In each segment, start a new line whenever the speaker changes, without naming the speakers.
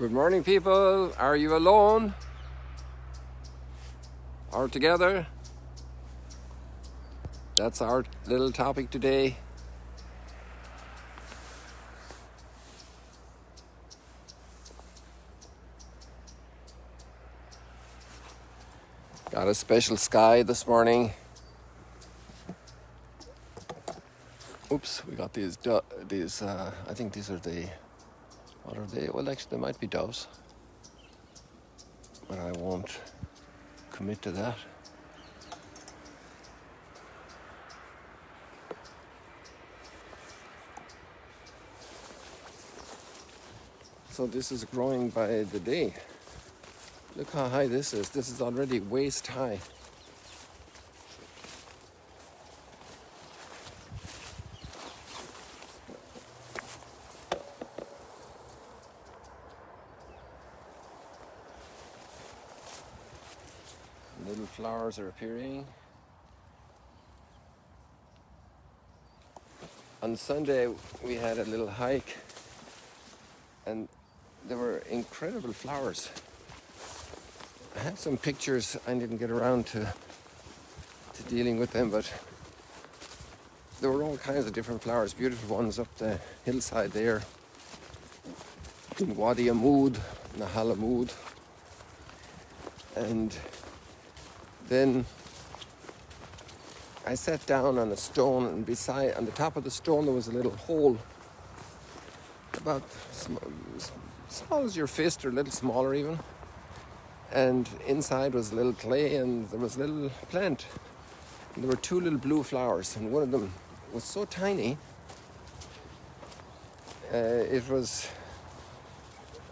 Good morning, people. Are you alone or together? That's our little topic today. Got a special sky this morning. Oops, we got these. I think these are the. What are they? Well, actually, they might be doves, but I won't commit to that. So this is growing by the day. Look how high this is. This is already waist high. Little flowers are appearing. On Sunday we had a little hike and there were incredible flowers. I had some pictures. I didn't get around to dealing with them, but there were all kinds of different flowers, beautiful ones up the hillside there in Wadi Amoud, Nahalamud. And then I sat down on a stone, and beside, on the top of the stone, there was a little hole, about small as your fist, or a little smaller even. And inside was a little clay, and there was a little plant. And there were two little blue flowers, and one of them was so tiny. It was,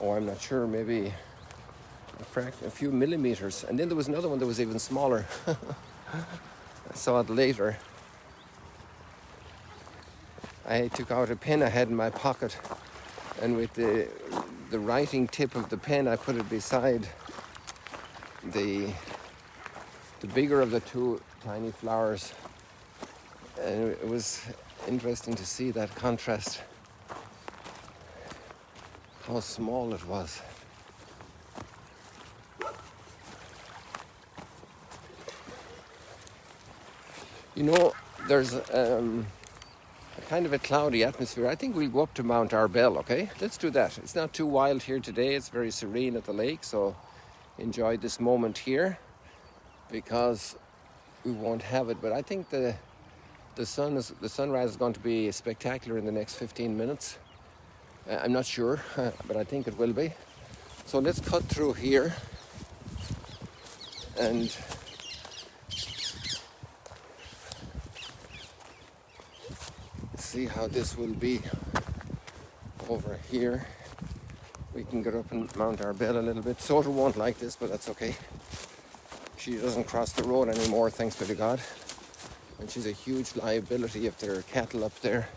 I'm not sure, maybe a few millimeters. And then there was another one that was even smaller. I saw it later. I took out a pen I had in my pocket, and with the writing tip of the pen, I put it beside the bigger of the two tiny flowers. And it was interesting to see that contrast, how small it was. You know, there's a kind of a cloudy atmosphere. I think we'll go up to Mount Arbel, okay? Let's do that. It's not too wild here today. It's very serene at the lake, so enjoy this moment here because we won't have it. But I think the sunrise is going to be spectacular in the next 15 minutes. I'm not sure, but I think it will be. So let's cut through here and see how this will be over here. We can get up in Mount Arbel a little bit. Soda won't like this, but that's okay. She doesn't cross the road anymore, thanks be to God. And she's a huge liability if there are cattle up there.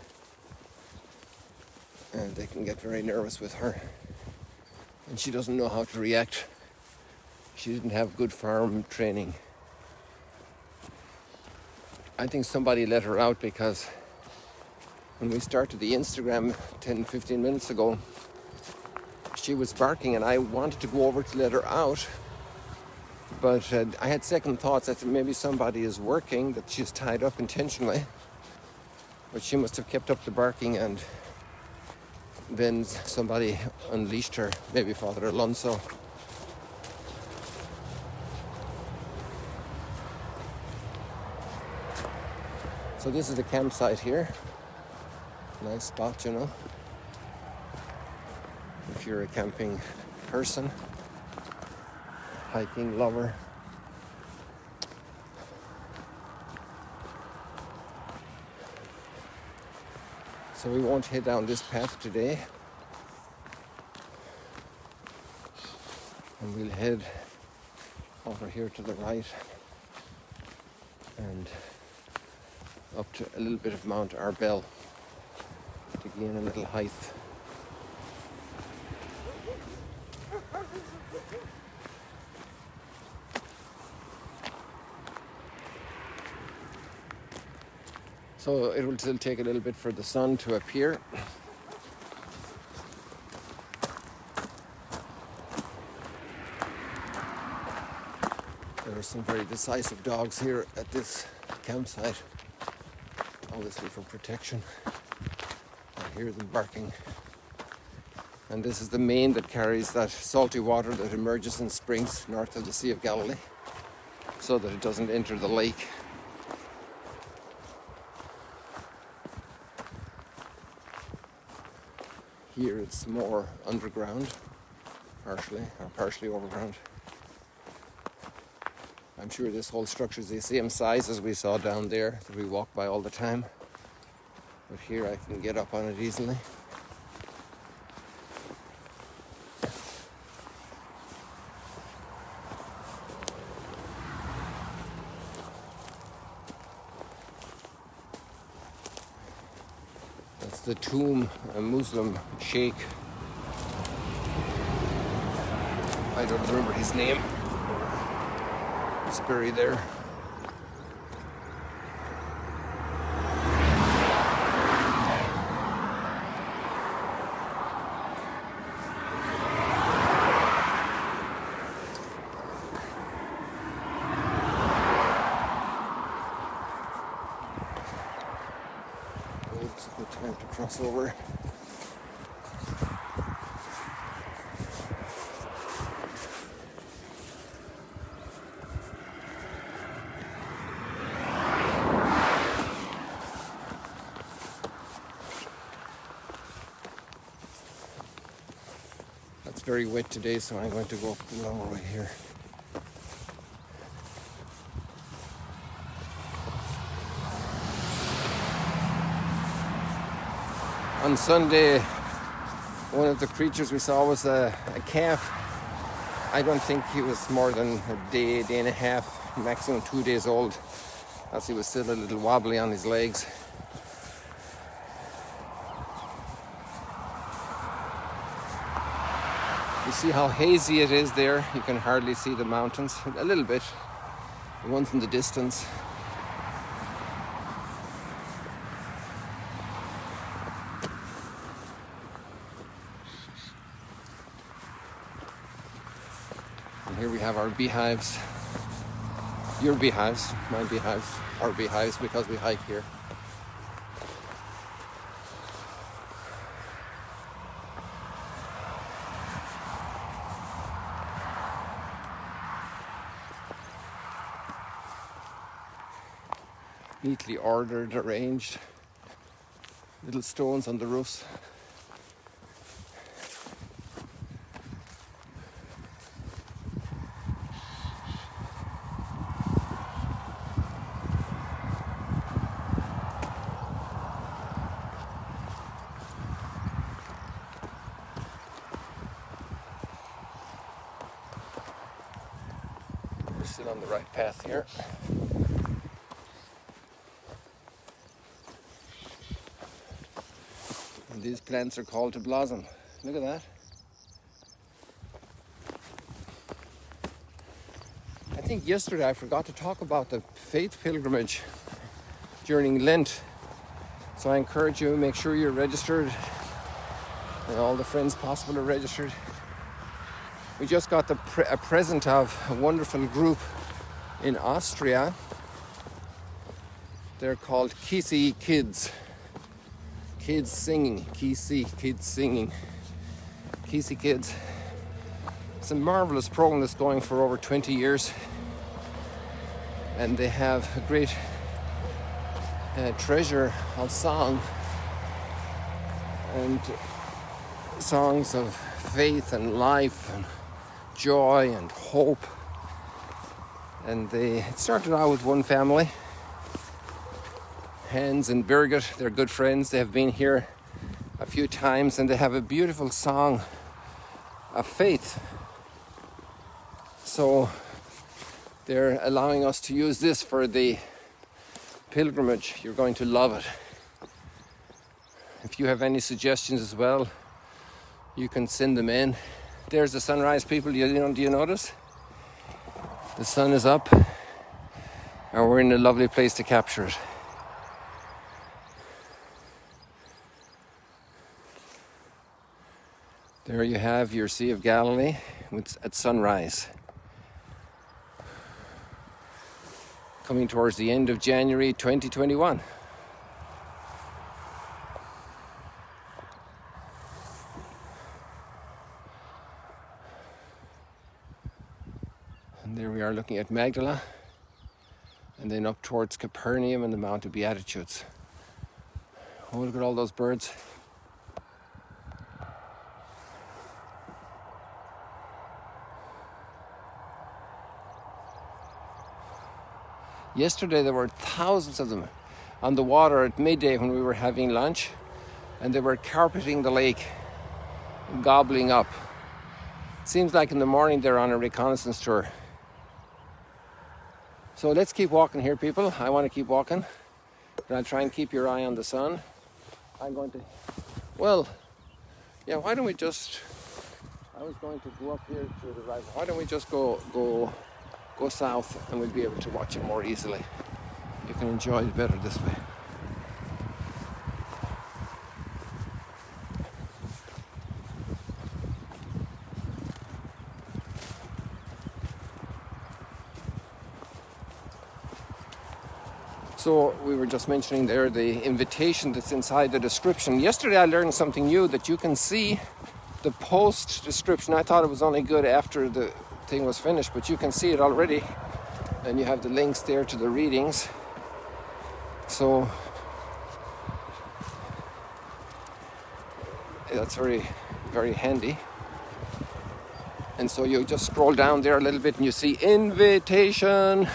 And they can get very nervous with her. And she doesn't know how to react. She didn't have good farm training. I think somebody let her out because when we started the Instagram 10-15 minutes ago, she was barking and I wanted to go over to let her out, but I had second thoughts. I thought maybe somebody is working, that she's tied up intentionally, but she must have kept up the barking and then somebody unleashed her, maybe Father Alonso. So this is the campsite here. Nice spot, you know, if you're a camping person, hiking lover. So we won't head down this path today, and we'll head over here to the right and up to a little bit of Mount Arbel to gain a little height. So it will still take a little bit for the sun to appear. There's some very decisive dogs here at this campsite, obviously for protection. I hear them barking. And this is the main that carries that salty water that emerges in springs north of the Sea of Galilee, so that it doesn't enter the lake. Here it's more underground, partially overground. I'm sure this whole structure is the same size as we saw down there that we walk by all the time. But here I can get up on it easily. That's the tomb, a Muslim sheikh. I don't remember his name. It's buried there. It's a good time to cross over. It's very wet today, so I'm going to go up the long way here. On Sunday, one of the creatures we saw was a calf. I don't think he was more than a day and a half, maximum 2 days old, as he was still a little wobbly on his legs. You see how hazy it is there? You can hardly see the mountains. A little bit. The ones in the distance. And here we have our beehives. Your beehives, my beehives, our beehives, because we hike here. Neatly ordered, arranged. Little stones on the roofs. We're still on the right path here. And these plants are called to blossom. Look at that. I think yesterday I forgot to talk about the faith pilgrimage during Lent. So I encourage you, make sure you're registered and all the friends possible are registered. We just got a present of a wonderful group in Austria. They're called Kisi Kids. Kids singing, Kisi Kids singing. Kisi Kids. It's a marvelous program that's going for over 20 years. And they have a great treasure of song and songs of faith and life and joy and hope. And it started out with one family, Hans and Birgit. They're good friends. They have been here a few times, and they have a beautiful song of faith. So they're allowing us to use this for the pilgrimage. You're going to love it. If you have any suggestions as well, you can send them in. There's the sunrise, people. Do you notice? The sun is up, and we're in a lovely place to capture it. There you have your Sea of Galilee at sunrise. coming towards the end of January 2021. And there we are looking at Magdala, and then up towards Capernaum and the Mount of Beatitudes. Oh, look at all those birds. Yesterday there were thousands of them on the water at midday when we were having lunch, and they were carpeting the lake, gobbling up. Seems like in the morning they're on a reconnaissance tour. So let's keep walking here, people. I want to keep walking, but I'll try and keep your eye on the sun. I'm going to, well, yeah, why don't we just, I was going to go up here to the right. Why don't we just go south, and we'll be able to watch it more easily. You can enjoy it better this way. So we were just mentioning there the invitation that's inside the description. Yesterday I learned something new, that you can see the post description. I thought it was only good after the thing was finished, but you can see it already, and you have the links there to the readings. So that's very, very handy. And so you just scroll down there a little bit and you see invitation.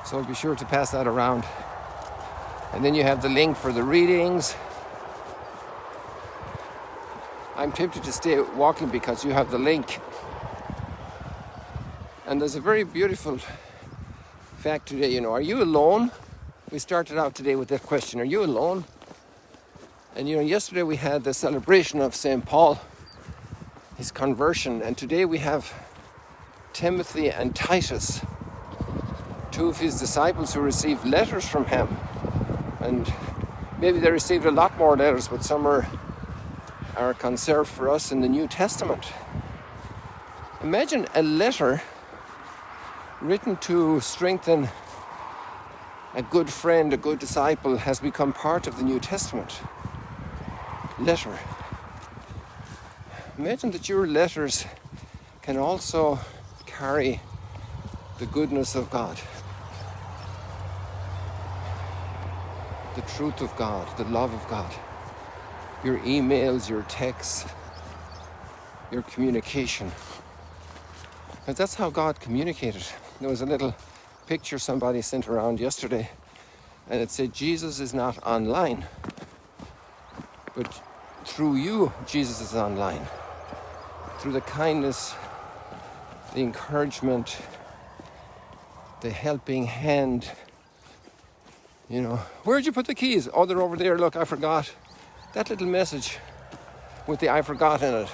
So be sure to pass that around. And then you have the link for the readings. I'm tempted to stay walking because you have the link. And there's a very beautiful fact today, are you alone? We started out today with that question, are you alone? And yesterday we had the celebration of St. Paul, his conversion, and today we have Timothy and Titus, two of his disciples who received letters from him. And maybe they received a lot more letters, but some are conserved for us in the New Testament. Imagine a letter written to strengthen a good friend, a good disciple, has become part of the New Testament. Letter. Imagine that your letters can also carry the goodness of God, the truth of God, the love of God. Your emails, your texts, your communication. And that's how God communicated. There was a little picture somebody sent around yesterday, and it said, Jesus is not online, but through you, Jesus is online. Through the kindness, the encouragement, the helping hand. Where'd you put the keys? Oh, they're over there. Look, I forgot. That little message with the I forgot in it.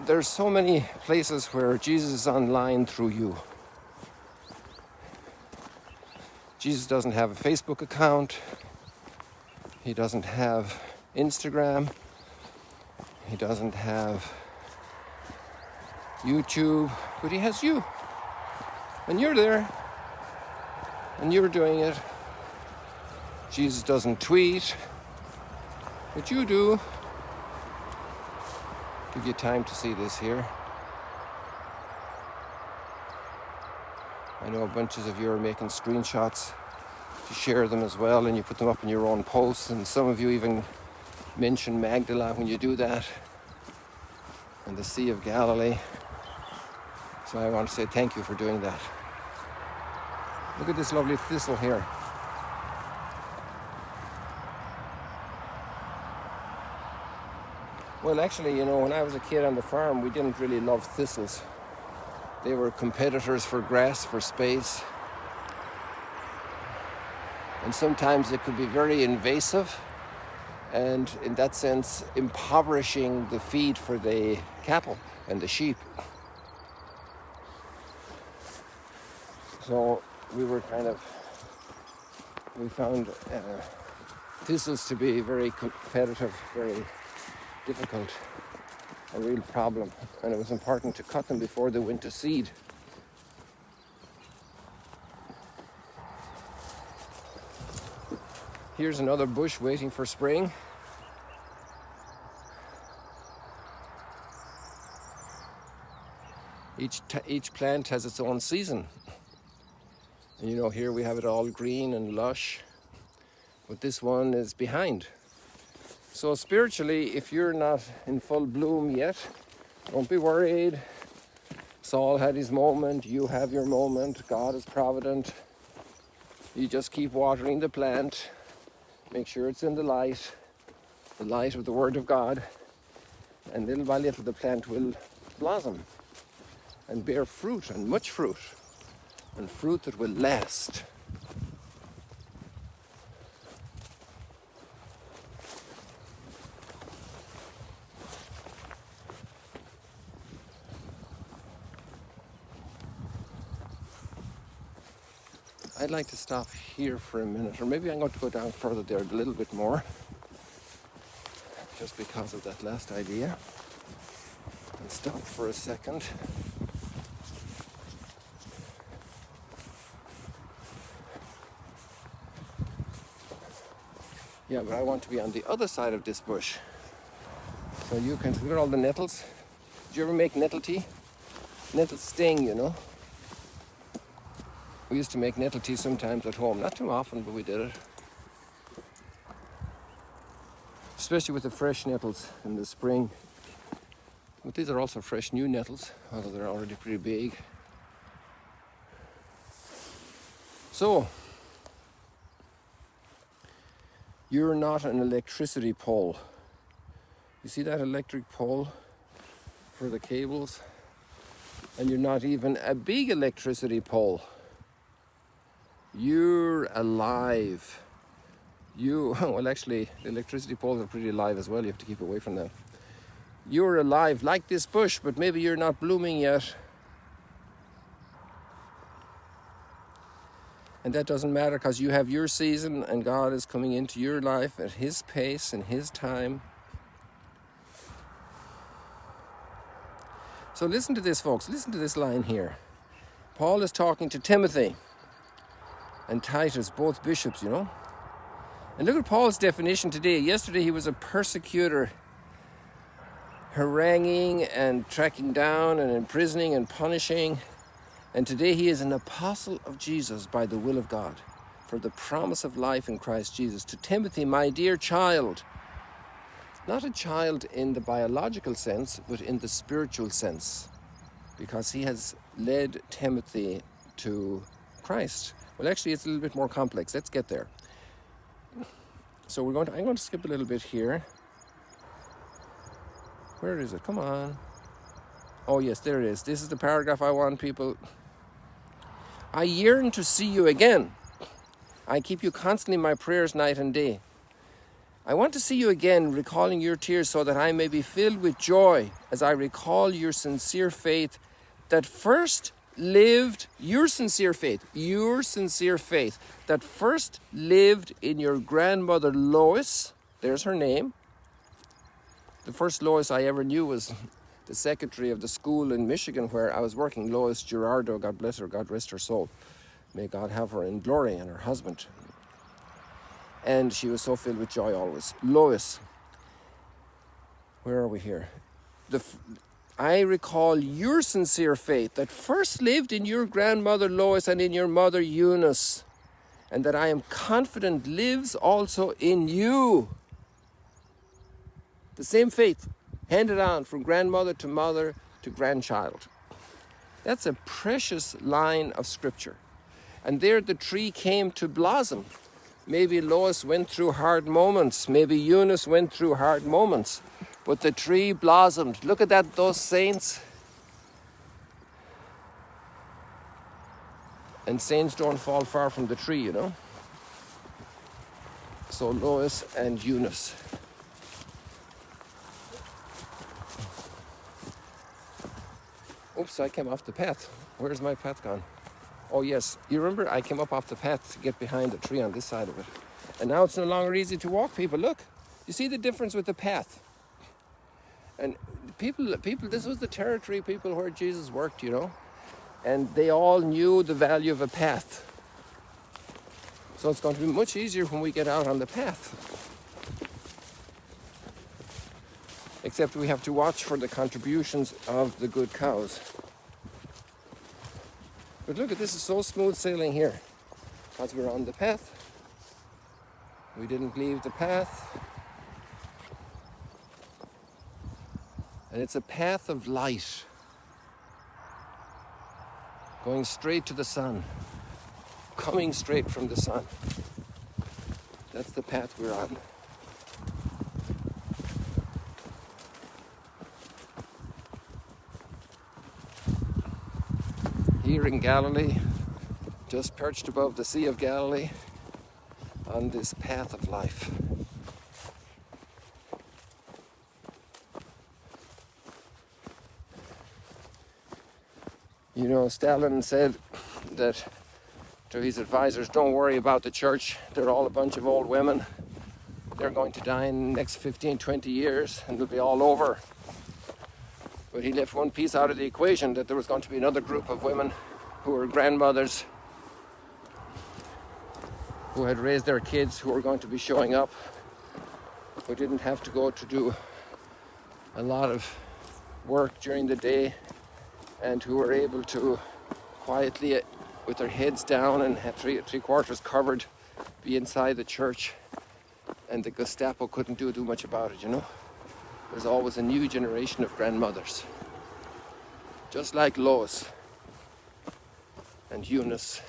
There's so many places where Jesus is online through you. Jesus doesn't have a Facebook account. He doesn't have Instagram. He doesn't have YouTube, but he has you. And you're there. And you're doing it. Jesus doesn't tweet, but you do. Give you time to see this here. I know bunches of you are making screenshots to share them as well, and you put them up in your own posts, and some of you even mention Magdala when you do that, and the Sea of Galilee. So I want to say thank you for doing that. Look at this lovely thistle here. Well, actually, when I was a kid on the farm, we didn't really love thistles. They were competitors for grass, for space. And sometimes it could be very invasive, and in that sense, impoverishing the feed for the cattle and the sheep. So we found thistles to be very competitive, very difficult. a real problem, and it was important to cut them before they went to seed. Here's another bush waiting for spring. Each plant has its own season. And you know, here we have it all green and lush, but this one is behind. So spiritually, if you're not in full bloom yet, don't be worried. Saul had his moment, you have your moment, God is provident. You just keep watering the plant, make sure it's in the light of the Word of God, and little by little the plant will blossom and bear fruit, and much fruit, and fruit that will last. I'd like to stop here for a minute, or maybe I'm going to go down further there a little bit more, just because of that last idea, and stop for a second. Yeah, but I want to be on the other side of this bush. So you can look at all the nettles. Did you ever make nettle tea? Nettles sting, you know. We used to make nettle tea sometimes at home. Not too often, but we did it. Especially with the fresh nettles in the spring. But these are also fresh new nettles, although they're already pretty big. So, you're not an electricity pole. You see that electric pole for the cables? And you're not even a big electricity pole. You're alive. Well, actually, the electricity poles are pretty alive as well. You have to keep away from them. You're alive like this bush, but maybe you're not blooming yet. And that doesn't matter, because you have your season and God is coming into your life at His pace and His time. So listen to this, folks. Listen to this line here. Paul is talking to Timothy and Titus, both bishops, you know. And look at Paul's definition today. Yesterday he was a persecutor, haranguing and tracking down and imprisoning and punishing. And today he is an apostle of Jesus by the will of God, for the promise of life in Christ Jesus. To Timothy, my dear child, not a child in the biological sense, but in the spiritual sense, because he has led Timothy to Christ. Well, actually, it's a little bit more complex. Let's get there. So I'm going to skip a little bit here. Where is it? Come on. Oh, yes, there it is. This is the paragraph I want people. I yearn to see you again. I keep you constantly in my prayers night and day. I want to see you again, recalling your tears, so that I may be filled with joy as I recall your sincere faith that first lived, your sincere faith that first lived in your grandmother Lois. There's her name. The first Lois I ever knew was the secretary of the school in Michigan where I was working, Lois Girardo, God bless her, God rest her soul. May God have her in glory, and her husband. And she was so filled with joy always. Lois. Where are we here? I recall your sincere faith that first lived in your grandmother Lois and in your mother Eunice, and that I am confident lives also in you. The same faith handed on from grandmother to mother to grandchild. That's a precious line of scripture. And there the tree came to blossom. Maybe Lois went through hard moments. Maybe Eunice went through hard moments. But the tree blossomed. Look at that, those saints. And saints don't fall far from the tree, you know. So Lois and Eunice. Oops, I came off the path. Where's my path gone? Oh yes, you remember I came up off the path to get behind the tree on this side of it. And now it's no longer easy to walk, people. Look, you see the difference with the path. And people. This was the territory people where Jesus worked, and they all knew the value of a path. So it's going to be much easier when we get out on the path. Except we have to watch for the contributions of the good cows. But look at this, is so smooth sailing here. Because we're on the path. We didn't leave the path. And it's a path of light. Going straight to the sun. Coming straight from the sun. That's the path we're on. Here in Galilee, just perched above the Sea of Galilee, on this path of life. Stalin said that to his advisors, don't worry about the church, they're all a bunch of old women. They're going to die in the next 15, 20 years and it'll be all over. But he left one piece out of the equation, that there was going to be another group of women who were grandmothers, who had raised their kids, who were going to be showing up, who didn't have to go to do a lot of work during the day, and who were able to quietly, with their heads down and had three quarters covered, be inside the church, and the Gestapo couldn't do much about it, There's always a new generation of grandmothers. Just like Lois and Eunice.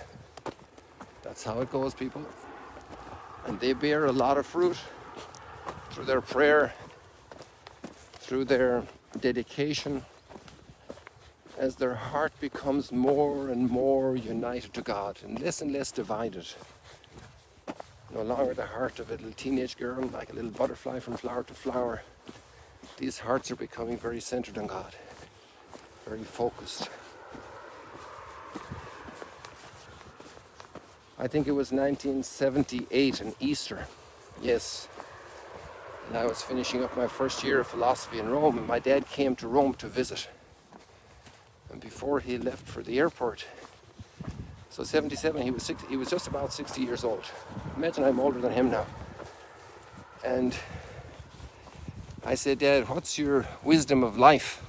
That's how it goes, people. And they bear a lot of fruit through their prayer, through their dedication, as their heart becomes more and more united to God and less divided. No longer the heart of a little teenage girl, like a little butterfly from flower to flower. These hearts are becoming very centered on God, very focused. I think it was 1978 in Easter, yes. And I was finishing up my first year of philosophy in Rome, and my dad came to Rome to visit. And before he left for the airport, so 77, he was just about 60 years old. Imagine I'm older than him now. And I said, Dad, what's your wisdom of life?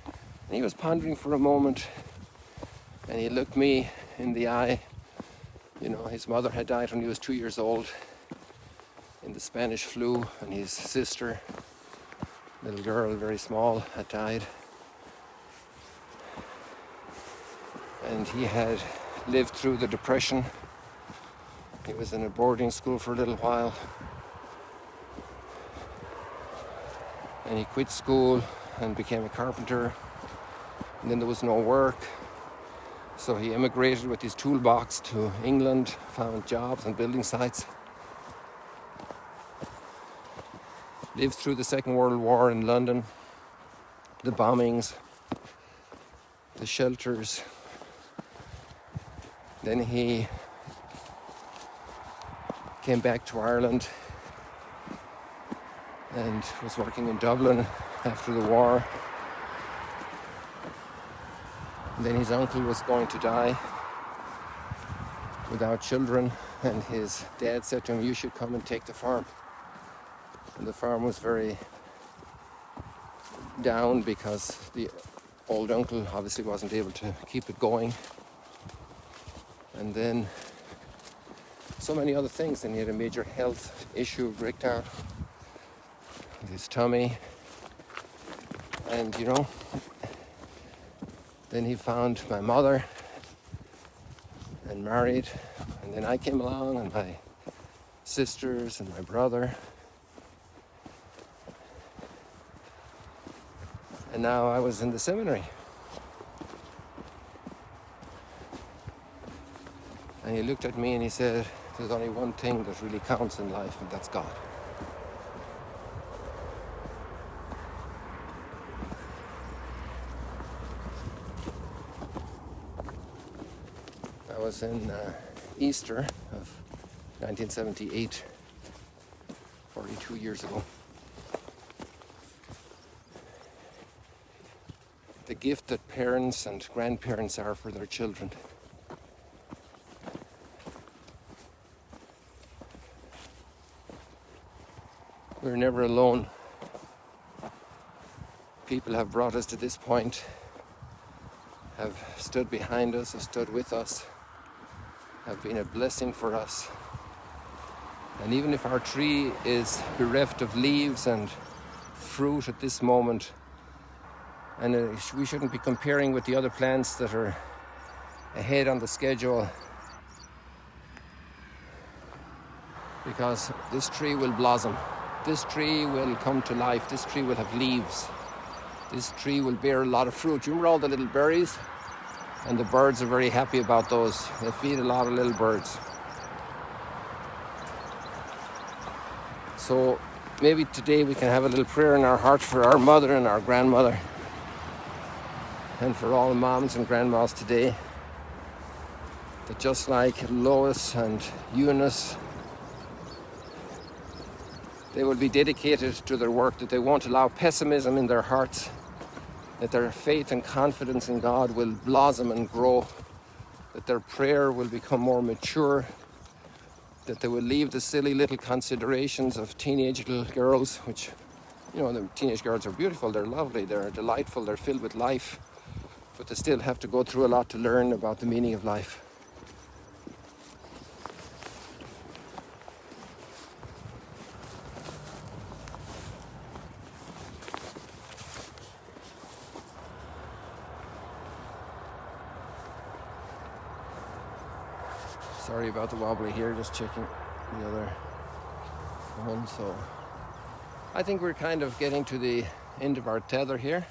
And he was pondering for a moment, and he looked me in the eye. His mother had died when he was 2 years old in the Spanish flu, and his sister, little girl, very small, had died. And he had lived through the Depression. He was in a boarding school for a little while. And he quit school and became a carpenter. And then there was no work. So he emigrated with his toolbox to England, found jobs on building sites. Lived through the Second World War in London, the bombings, the shelters. Then he came back to Ireland and was working in Dublin after the war. And then his uncle was going to die without children, and his dad said to him, you should come and take the farm. And the farm was very down because the old uncle obviously wasn't able to keep it going. And then so many other things. Then he had a major health issue, breakdown with his tummy. And then he found my mother and married. And then I came along, and my sisters and my brother. And now I was in the seminary. And he looked at me and he said, there's only one thing that really counts in life, and that's God. That was in Easter of 1978, 42 years ago. gift that parents and grandparents are for their children. We're never alone. People have brought us to this point, have stood behind us, have stood with us, have been a blessing for us. And even if our tree is bereft of leaves and fruit at this moment, and we shouldn't be comparing with the other plants that are ahead on the schedule, because this tree will blossom. This tree will come to life. This tree will have leaves. This tree will bear a lot of fruit. You remember all the little berries? And the birds are very happy about those. They feed a lot of little birds. So maybe today we can have a little prayer in our heart for our mother and our grandmother, and for all the moms and grandmas today, that just like Lois and Eunice, they will be dedicated to their work, that they won't allow pessimism in their hearts, that their faith and confidence in God will blossom and grow, that their prayer will become more mature, that they will leave the silly little considerations of teenage little girls, which, you know, the teenage girls are beautiful, they're lovely, they're delightful, they're filled with life, but they still have to go through a lot to learn about the meaning of life. Sorry about the wobbly here, just checking the other one. So I think we're kind of getting to the end of our tether here.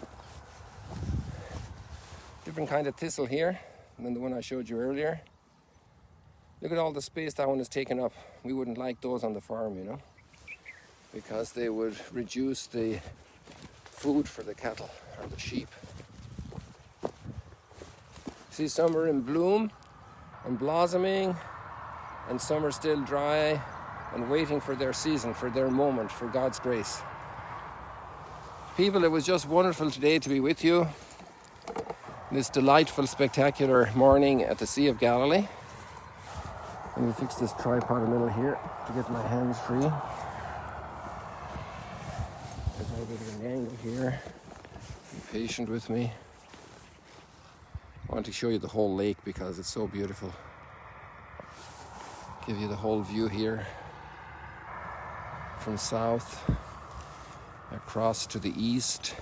Different kind of thistle here than the one I showed you earlier. Look at all the space that one has taken up. We wouldn't like those on the farm, you know, because they would reduce the food for the cattle or the sheep. See, some are in bloom and blossoming, and some are still dry and waiting for their season, for their moment, for God's grace. People, it was just wonderful today to be with you this delightful, spectacular morning at the Sea of Galilee. Let me fix this tripod a little here to get my hands free. There's a little bit of an angle here. Be patient with me. I want to show you the whole lake because it's so beautiful. Give you the whole view here from south across to the east.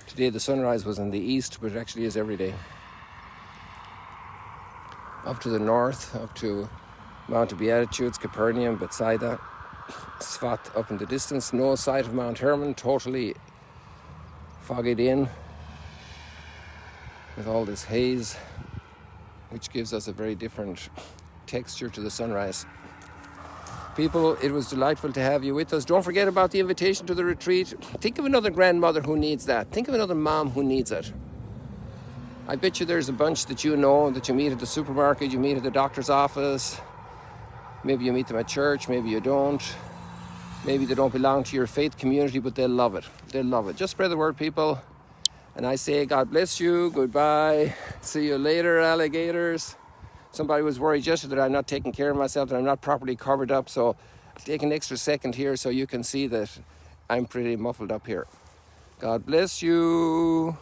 Today the sunrise was in the east, but it actually is every day. Up to the north, up to Mount of Beatitudes, Capernaum, Bethsaida, Svat up in the distance. No sight of Mount Hermon, totally fogged in with all this haze, which gives us a very different texture to the sunrise. People, it was delightful to have you with us. Don't forget about the invitation to the retreat. Think of another grandmother who needs that. Think of another mom who needs it. I bet you there's a bunch that you know that you meet at the supermarket, you meet at the doctor's office. Maybe you meet them at church, maybe you don't. Maybe they don't belong to your faith community, but they'll love it. They'll love it. Just spread the word, people. And I say, God bless you, goodbye, see you later, alligators. Somebody was worried yesterday that I'm not taking care of myself, that I'm not properly covered up, so take an extra second here so you can see that I'm pretty muffled up here. God bless you.